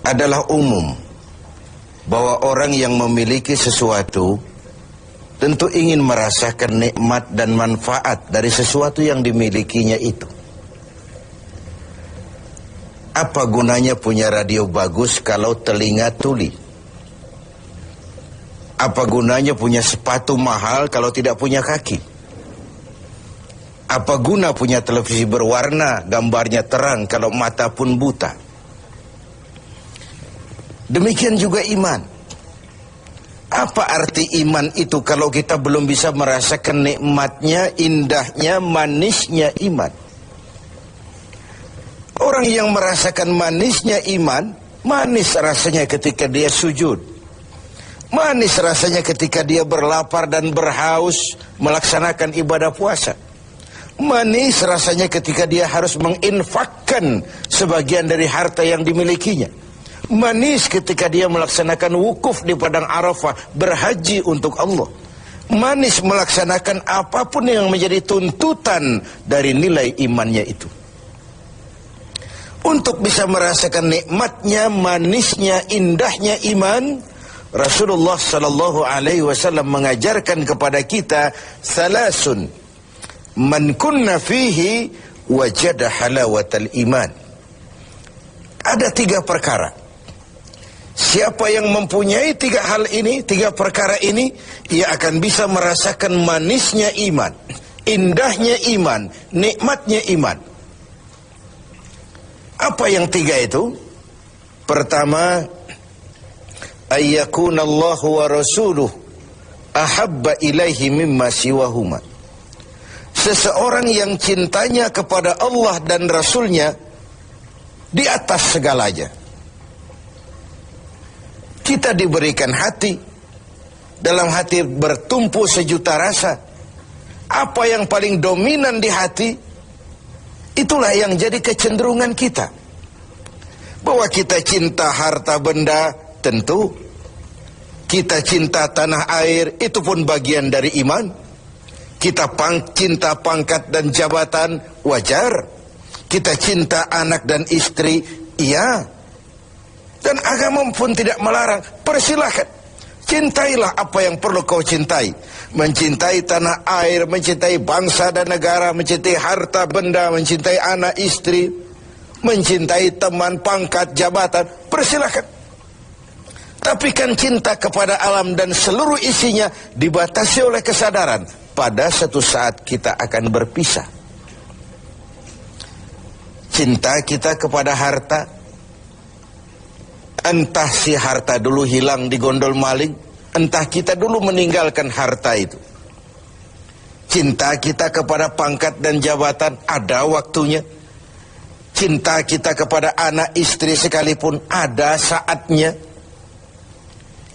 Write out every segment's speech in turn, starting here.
adalah umum bahwa orang yang memiliki sesuatu tentu ingin merasakan nikmat dan manfaat dari sesuatu yang dimilikinya itu. Apa gunanya punya radio bagus kalau telinga tuli? Apa gunanya punya sepatu mahal kalau tidak punya kaki? Apa guna punya televisi berwarna, gambarnya terang kalau mata pun buta? Demikian juga iman. Apa arti iman itu kalau kita belum bisa merasakan nikmatnya, indahnya, manisnya iman? Orang yang merasakan manisnya iman, manis rasanya ketika dia sujud. Manis rasanya ketika dia berlapar dan berhaus melaksanakan ibadah puasa. Manis rasanya ketika dia harus menginfakkan sebagian dari harta yang dimilikinya. Manis ketika dia melaksanakan wukuf di padang Arafah, berhaji untuk Allah. Manis melaksanakan apapun yang menjadi tuntutan dari nilai imannya itu. Untuk bisa merasakan nikmatnya, manisnya, indahnya iman, Rasulullah sallallahu alaihi wasallam mengajarkan kepada kita salasun man kunna fihi wajada halawatal iman. Ada 3 perkara. Siapa yang mempunyai 3 hal ini, 3 perkara ini, ia akan bisa merasakan manisnya iman, indahnya iman, nikmatnya iman. Apa yang 3 itu? Pertama, ayyakunallahu wa rasuluh ahabba ilaihi mimma siwahuma. Seseorang yang cintanya kepada Allah dan Rasulnya di atas segalanya. Kita diberikan hati, dalam hati bertumpu sejuta rasa. Apa yang paling dominan di hati, itulah yang jadi kecenderungan kita. Bahwa kita cinta harta benda, tentu. Kita cinta tanah air, itu pun bagian dari iman. Kita cinta pangkat dan jabatan, wajar. Kita cinta anak dan istri, iya. Dan agama pun tidak melarang, persilahkan. Cintailah apa yang perlu kau cintai. Mencintai tanah air, mencintai bangsa dan negara, mencintai harta benda, mencintai anak istri, mencintai teman, pangkat, jabatan, persilahkan. Tapi kan cinta kepada alam dan seluruh isinya dibatasi oleh kesadaran. Pada suatu saat kita akan berpisah. Cinta kita kepada harta, entah si harta dulu hilang di gondol maling, entah kita dulu meninggalkan harta itu. Cinta kita kepada pangkat dan jabatan ada waktunya. Cinta kita kepada anak istri sekalipun ada saatnya.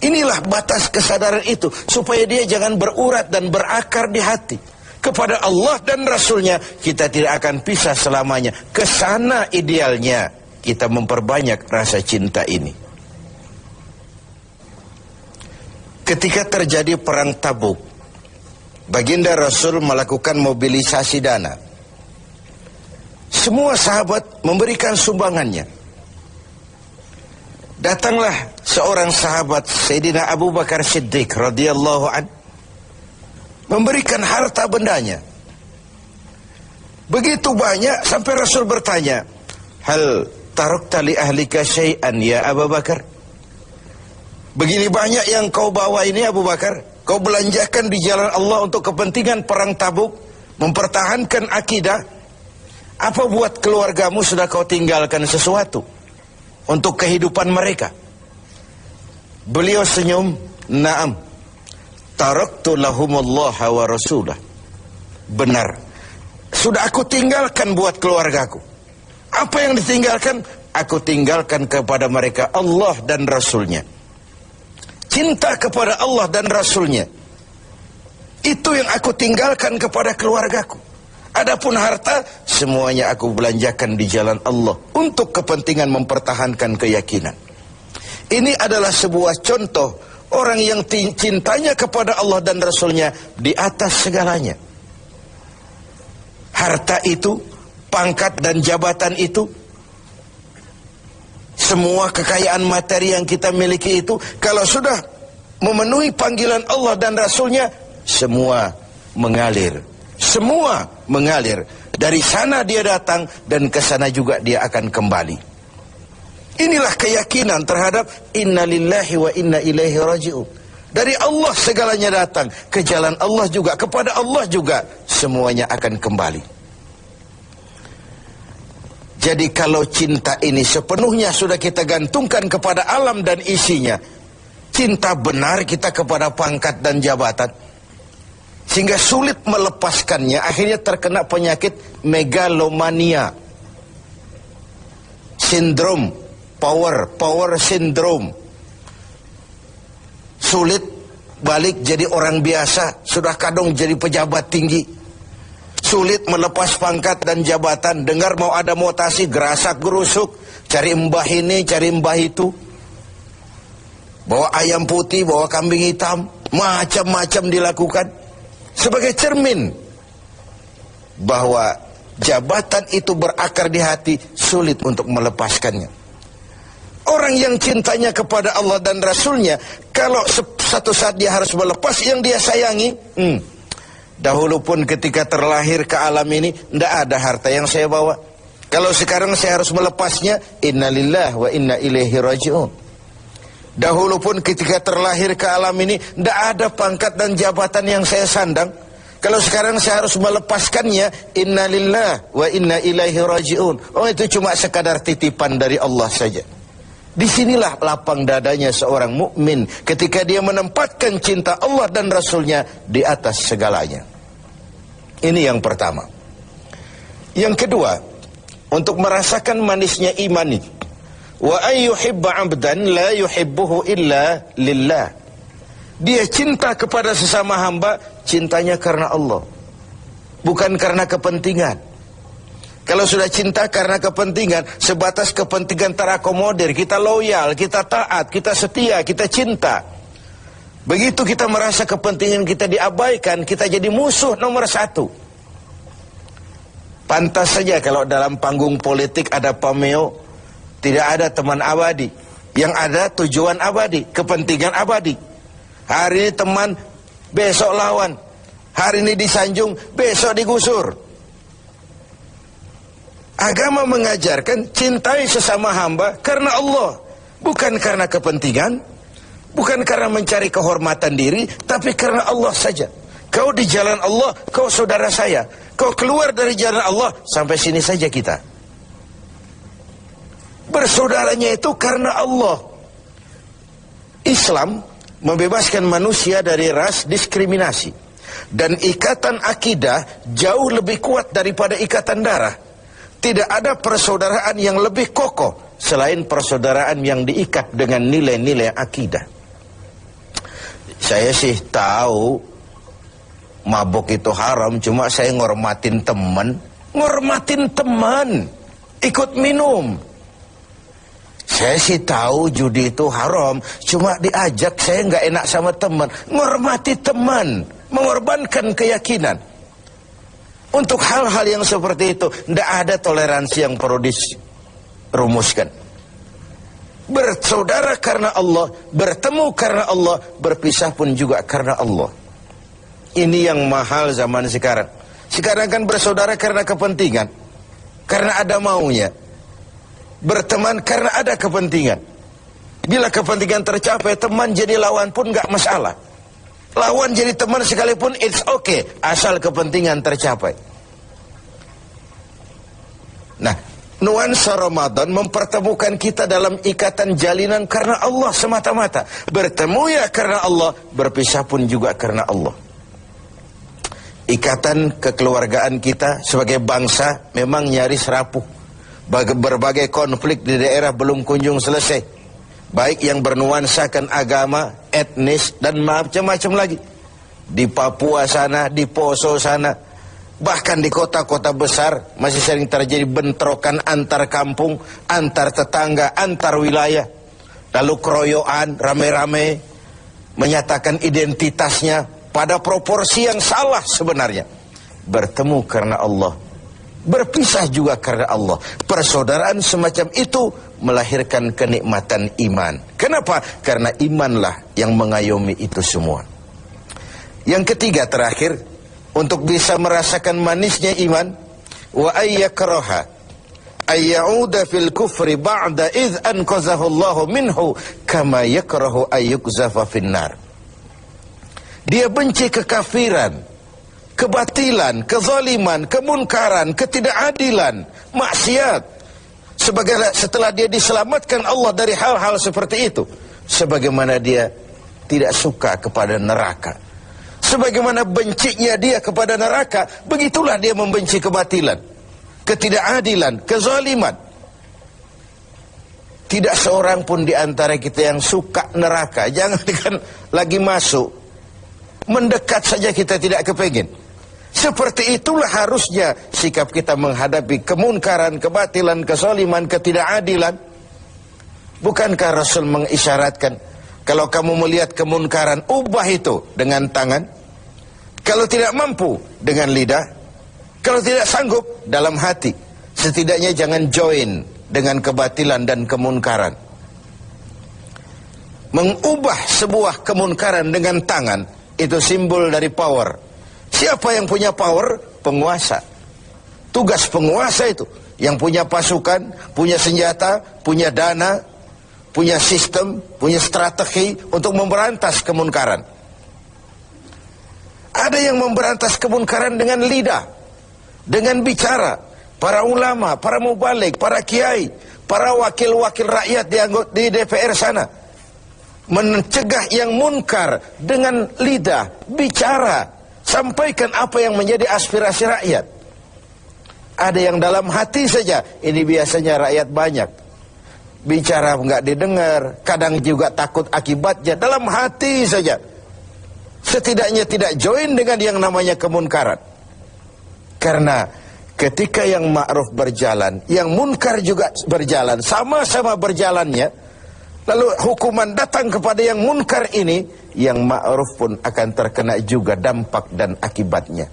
Inilah batas kesadaran itu, supaya dia jangan berurat dan berakar di hati. Kepada Allah dan Rasulnya kita tidak akan pisah selamanya. Kesana idealnya kita memperbanyak rasa cinta ini. Ketika terjadi perang Tabuk, baginda Rasul melakukan mobilisasi dana. Semua sahabat memberikan sumbangannya. Datanglah seorang sahabat, Sayyidina Abu Bakar Siddiq radhiyallahu an, memberikan harta bendanya. Begitu banyak sampai Rasul bertanya, hal tarakta li ahlika syai'an ya Abu Bakar? Begini banyak yang kau bawa ini Abu Bakar, kau belanjakan di jalan Allah untuk kepentingan perang Tabuk, mempertahankan akidah. Apa buat keluargamu sudah kau tinggalkan sesuatu untuk kehidupan mereka? Beliau senyum, na'am, taraktu lahumullaha wa rasulah. Benar, sudah aku tinggalkan buat keluargaku. Apa yang ditinggalkan? Aku tinggalkan kepada mereka Allah dan Rasulnya. Cinta kepada Allah dan Rasulnya, itu yang aku tinggalkan kepada keluargaku. Adapun harta, semuanya aku belanjakan di jalan Allah untuk kepentingan mempertahankan keyakinan. Ini adalah sebuah contoh orang yang cintanya kepada Allah dan Rasulnya di atas segalanya. Harta itu, pangkat dan jabatan itu, semua kekayaan materi yang kita miliki itu, kalau sudah memenuhi panggilan Allah dan Rasulnya, semua mengalir. Semua mengalir. Dari sana dia datang dan ke sana juga dia akan kembali. Inilah keyakinan terhadap inna lillahi wa inna ilaihi raji'un. Dari Allah segalanya datang, ke jalan Allah juga, kepada Allah juga semuanya akan kembali. Jadi kalau cinta ini sepenuhnya sudah kita gantungkan kepada alam dan isinya, cinta benar kita kepada pangkat dan jabatan, sehingga sulit melepaskannya, akhirnya terkena penyakit megalomania, sindrom, power syndrome. Sulit balik jadi orang biasa, sudah kadung jadi pejabat tinggi. Sulit melepas pangkat dan jabatan, dengar mau ada mutasi, gerasak gerusuk, cari mbah ini, cari mbah itu. Bawa ayam putih, bawa kambing hitam, macam-macam dilakukan. Sebagai cermin bahwa jabatan itu berakar di hati, sulit untuk melepaskannya. Orang yang cintanya kepada Allah dan Rasulnya, kalau satu saat dia harus melepas yang dia sayangi, dahulu pun ketika terlahir ke alam ini, tidak ada harta yang saya bawa. Kalau sekarang saya harus melepasnya, innalillah wa inna ilaihi raji'un. Dahulu pun ketika terlahir ke alam ini, tidak ada pangkat dan jabatan yang saya sandang. Kalau sekarang saya harus melepaskannya, innalillah wa inna ilaihi raji'un. Oh, itu cuma sekadar titipan dari Allah saja. Disinilah lapang dadanya seorang mukmin ketika dia menempatkan cinta Allah dan Rasulnya di atas segalanya. Ini yang pertama. Yang kedua, untuk merasakan manisnya imani. Wa ayyuhibba 'abdan la yuhibbuhu illa lillah. Dia cinta kepada sesama hamba, cintanya karena Allah, bukan karena kepentingan. Kalau sudah cinta karena kepentingan, sebatas kepentingan terakomodir, kita loyal, kita taat, kita setia, kita cinta. Begitu kita merasa kepentingan kita diabaikan, kita jadi musuh nomor satu. Pantas saja kalau dalam panggung politik ada pameo, tidak ada teman abadi. Yang ada tujuan abadi, kepentingan abadi. Hari ini teman, besok lawan. Hari ini disanjung, besok digusur. Agama mengajarkan cintai sesama hamba karena Allah, bukan karena kepentingan, bukan karena mencari kehormatan diri, tapi karena Allah saja. Kau di jalan Allah, kau saudara saya. Kau keluar dari jalan Allah, sampai sini saja kita. Bersaudaranya itu karena Allah. Islam membebaskan manusia dari ras diskriminasi, dan ikatan akidah jauh lebih kuat daripada ikatan darah. Tidak ada persaudaraan yang lebih kokoh selain persaudaraan yang diikat dengan nilai-nilai akidah. Saya sih tahu mabuk itu haram, cuma saya ngormatin teman. Ngormatin teman, ikut minum. Saya sih tahu judi itu haram, cuma diajak, saya nggak enak sama teman. Ngormati teman, mengorbankan keyakinan. Untuk hal-hal yang seperti itu, tidak ada toleransi yang perlu dirumuskan. Bersaudara karena Allah, bertemu karena Allah, berpisah pun juga karena Allah. Ini yang mahal zaman sekarang. Sekarang kan bersaudara karena kepentingan, karena ada maunya. Berteman karena ada kepentingan. Bila kepentingan tercapai, teman jadi lawan pun nggak masalah. Lawan jadi teman sekalipun it's okay, asal kepentingan tercapai. Nah, nuansa Ramadan mempertemukan kita dalam ikatan jalinan karena Allah semata-mata. Bertemu ya karena Allah, berpisah pun juga karena Allah. Ikatan kekeluargaan kita sebagai bangsa memang nyaris rapuh. Berbagai konflik di daerah belum kunjung selesai. Baik yang bernuansakan agama, etnis, dan macam-macam lagi. Di Papua sana, di Poso sana, bahkan di kota-kota besar masih sering terjadi bentrokan antar kampung, antar tetangga, antar wilayah. Lalu keroyokan, rame-rame, menyatakan identitasnya pada proporsi yang salah sebenarnya. Bertemu karena Allah, berpisah juga karena Allah. Persaudaraan semacam itu melahirkan kenikmatan iman. Kenapa? Karena imanlah yang mengayomi itu semua. Yang ketiga terakhir, untuk bisa merasakan manisnya iman, wa ayyakraha ayyauda fil kufri ba'da idh anqazahu Allahu minhu kama yakrahu ayyukzafa finnar. Dia benci kekafiran, kebatilan, kezaliman, kemunkaran, ketidakadilan, maksiat. Setelah dia diselamatkan Allah dari hal-hal seperti itu, sebagaimana dia tidak suka kepada neraka, sebagaimana bencinya dia kepada neraka, begitulah dia membenci kebatilan, ketidakadilan, kezaliman. Tidak seorang pun di antara kita yang suka neraka. Jangan lagi masuk, mendekat saja kita tidak kepengin. Seperti itulah harusnya sikap kita menghadapi kemunkaran, kebatilan, kezaliman, ketidakadilan. Bukankah Rasul mengisyaratkan, kalau kamu melihat kemunkaran, ubah itu dengan tangan. Kalau tidak mampu, dengan lidah. Kalau tidak sanggup, dalam hati. Setidaknya jangan join dengan kebatilan dan kemunkaran. Mengubah sebuah kemunkaran dengan tangan, itu simbol dari power. Siapa yang punya power? Penguasa. Tugas penguasa itu, yang punya pasukan, punya senjata, punya dana, punya sistem, punya strategi untuk memberantas kemunkaran. Ada yang memberantas kemunkaran dengan lidah, dengan bicara. Para ulama, para mubalik, para kiai, para wakil-wakil rakyat di DPR sana, mencegah yang munkar dengan lidah, bicara, sampaikan apa yang menjadi aspirasi rakyat. Ada yang dalam hati saja, ini biasanya rakyat banyak, bicara nggak didengar, kadang juga takut akibatnya, dalam hati saja. Setidaknya tidak join dengan yang namanya kemunkaran. Karena ketika yang ma'ruf berjalan, yang munkar juga berjalan, sama-sama berjalannya, lalu hukuman datang kepada yang munkar ini, yang ma'ruf pun akan terkena juga dampak dan akibatnya.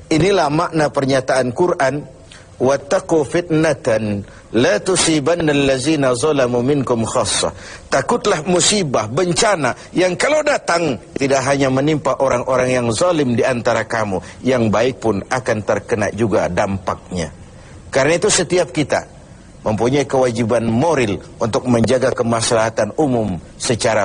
Inilah makna pernyataan Quran, wattaqu fitnatan la tusibanna allazina zalamu minkum khassah. Takutlah musibah, bencana yang kalau datang tidak hanya menimpa orang-orang yang zalim di antara kamu, yang baik pun akan terkena juga dampaknya. Karena itu setiap kita mempunyai kewajiban moral untuk menjaga kemaslahatan umum secara